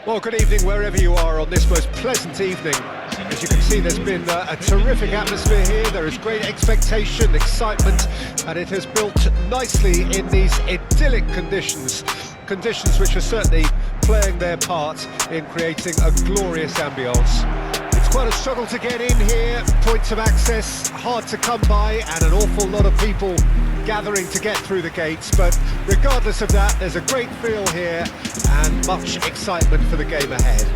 Well, good evening wherever you are on this most pleasant evening. As you can see, there's been a terrific atmosphere here. There is great expectation, excitement, and it has built nicely in these idyllic conditions. Conditions which are certainly playing their part in creating a glorious ambience. It's quite a struggle to get in here, points of access hard to come by, and an awful lot of people gathering to get through the gates, but regardless of that, there's a great feel here and much excitement for the game ahead.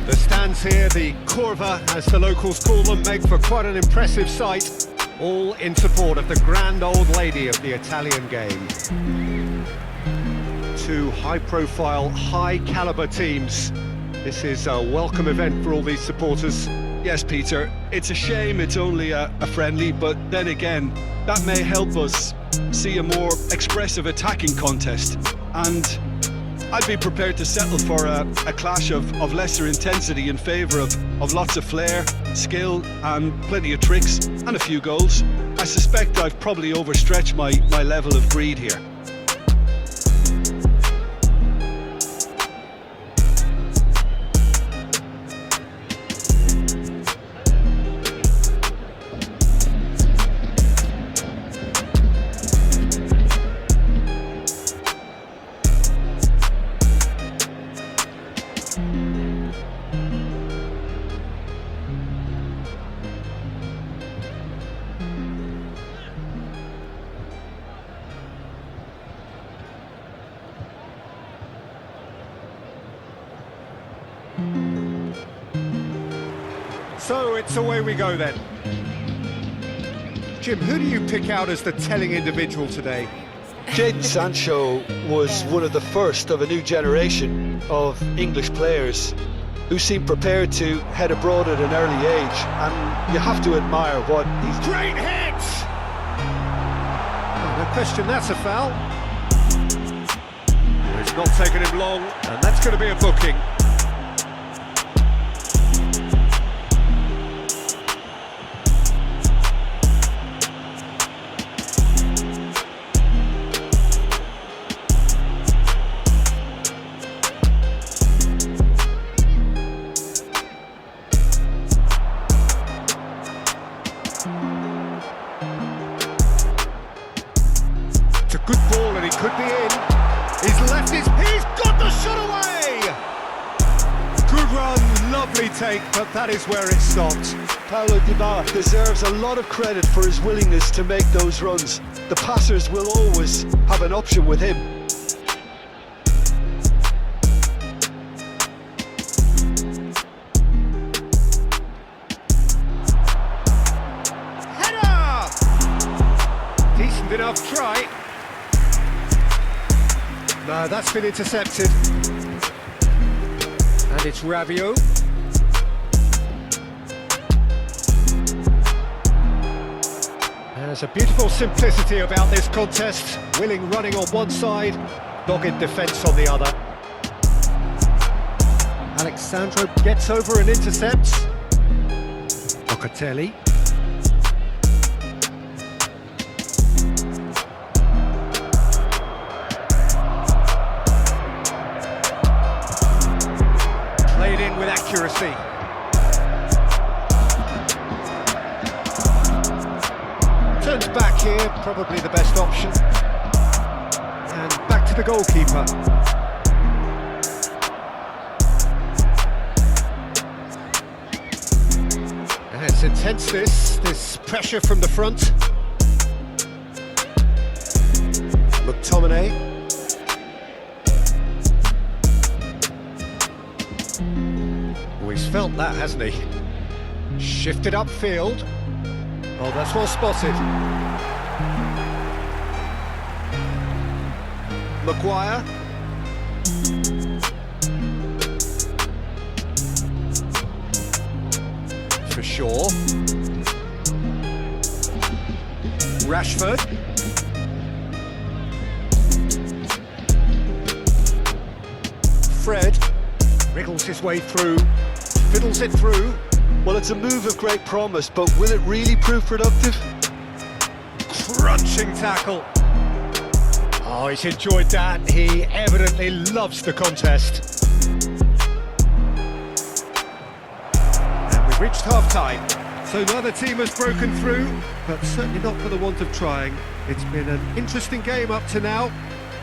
The stands here, the curva as the locals call them, make for quite an impressive sight, all in support of the grand old lady of the Italian game. Two high-profile, high-caliber teams. This is a welcome event for all these supporters. Yes, Peter, it's a shame it's only a friendly, but then again, that may help us see a more expressive attacking contest. And I'd be prepared to settle for a clash of lesser intensity in favour of lots of flair, skill and plenty of tricks and a few goals. I suspect I've probably overstretched my level of greed here. So it's away we go then. Jim, who do you pick out as the telling individual today? Jadon Sancho was one of the first of a new generation of English players who seem prepared to head abroad at an early age, and you have to admire what he's... Great hit! Oh, no question, that's a foul. It's not taken him long, and that's going to be a booking. It's a good ball and he could be in. He's left he's got the shot away! Good run, lovely take, but that is where it stopped. Paulo Dybala deserves a lot of credit for his willingness to make those runs. The passers will always have an option with him. Header! Decent enough try. No, that's been intercepted. And it's Rabiot. There's a beautiful simplicity about this contest. Willing running on one side, dogged defence on the other. Alexandro gets over and intercepts. Locatelli. Played in with accuracy. Turns back here, probably the best option. And back to the goalkeeper. And it's intense, this pressure from the front. McTominay. Oh, he's felt that, hasn't he? Shifted upfield. Oh, that's well spotted. Maguire. For sure. Rashford. Fred. Wriggles his way through. Fiddles it through. Well, it's a move of great promise, but will it really prove productive? Crunching tackle. Oh, he's enjoyed that. He evidently loves the contest. And we've reached half-time. So neither team has broken through, but certainly not for the want of trying. It's been an interesting game up to now,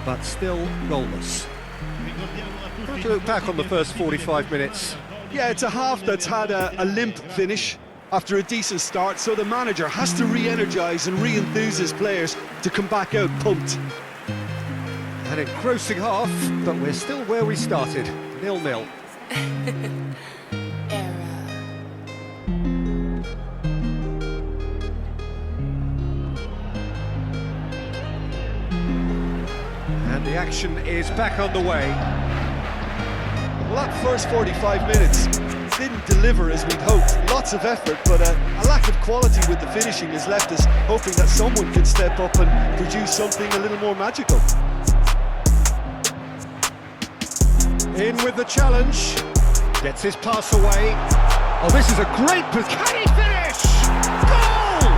but still goalless. How do you look back on the first 45 minutes? Yeah, it's a half that's had a limp finish after a decent start, so the manager has to re-energise and re-enthuse his players to come back out pumped. An engrossing half, but we're still where we started, 0-0. And the action is back on the way. Well, that first 45 minutes didn't deliver as we'd hoped. Lots of effort, but a lack of quality with the finishing has left us hoping that someone can step up and produce something a little more magical. In with the challenge, gets his pass away. Oh, this is a great... Can he finish? Goal!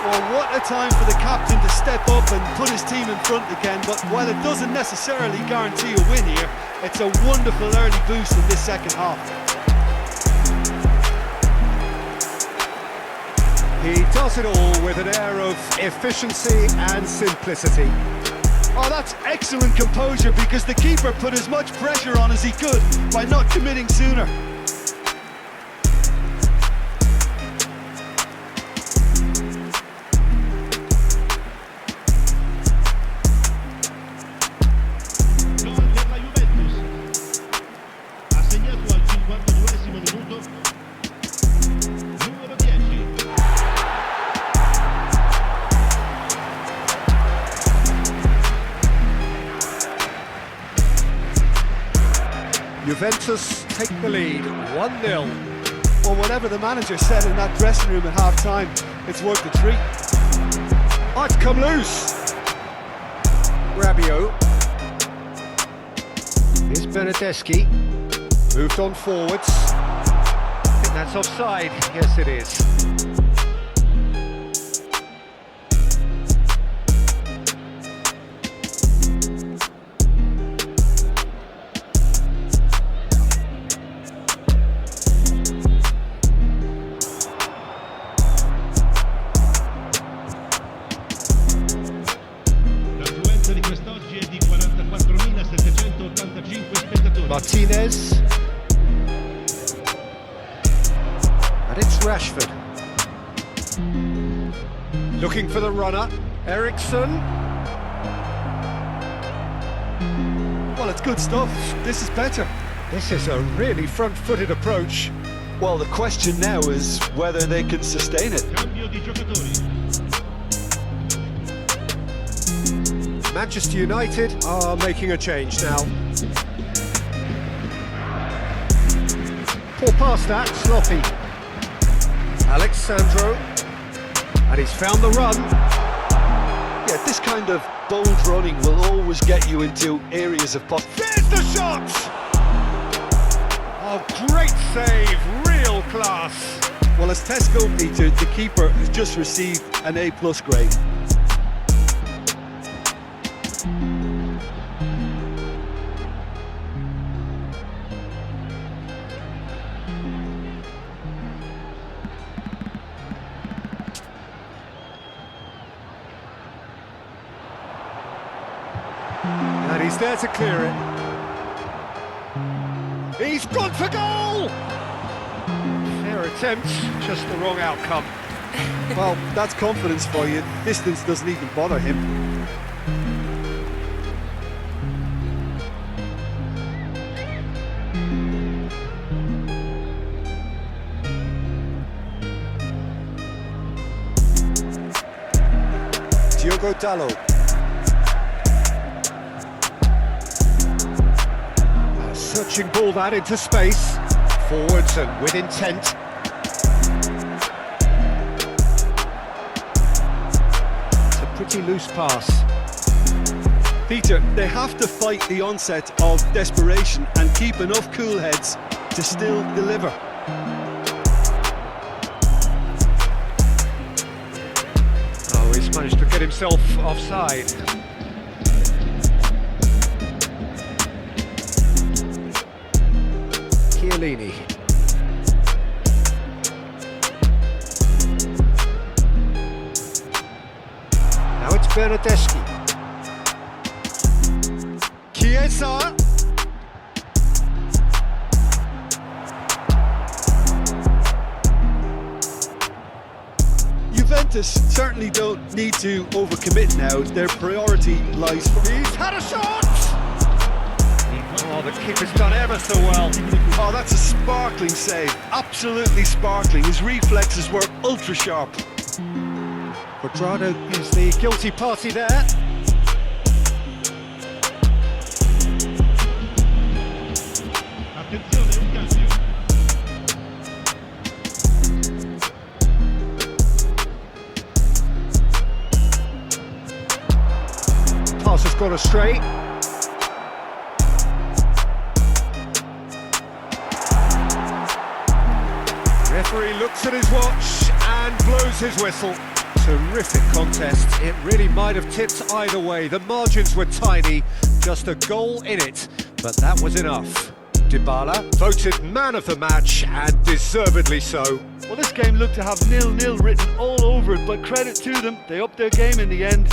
Well, what a time for the captain to step up and put his team in front again, but while it doesn't necessarily guarantee a win here, it's a wonderful early boost in this second half. He does it all with an air of efficiency and simplicity. Oh, that's excellent composure because the keeper put as much pressure on as he could by not committing sooner. Gol per la Juventus. Ha segnato al 52esimo minuto numero 10. Juventus take the lead, 1-0. Well, whatever the manager said in that dressing room at half-time, it's worth the treat. Oh, it's come loose. Rabiot. Here's Bernardeschi. Moved on forwards. I think that's offside. Yes, it is. L'affluenza di quest'oggi è di 44.785 spettatori. Martinez. And it's Rashford. Looking for the runner. Eriksson. Well, it's good stuff. This is better. This is a really front-footed approach. Well, the question now is whether they can sustain it. Cambio di giocatori. Manchester United are making a change now. Poor pass that, sloppy. Alexandro. And he's found the run. Yeah, this kind of bold running will always get you into areas of There's the shot! Oh, great save, real class. Well, as Tesco Peter, the keeper has just received an A+ grade. And he's there to clear it. He's gone for goal! Fair attempt, just the wrong outcome. Well, that's confidence for you. Distance doesn't even bother him. Diogo Dalot. A searching ball that into space. Forwards and with intent. It's a pretty loose pass. Peter, they have to fight the onset of desperation and keep enough cool heads to still deliver. Oh, he's managed to get himself offside. Chiellini. Now it's Bernardeschi. Chiesa. Juventus certainly don't need to overcommit now. Their priority lies for... He's had a shot! Oh, the keeper's done ever so well. Oh, that's a sparkling save. Absolutely sparkling. His reflexes were ultra sharp. Quadrado is the guilty party there. Attenzione, un cambio. Pass has gone astray. Referee looks at his watch and blows his whistle. Terrific contest. It really might have tipped either way. The margins were tiny, just a goal in it, but that was enough. Dybala voted man of the match, and deservedly so. Well, this game looked to have 0-0 written all over it, but credit to them, they upped their game in the end.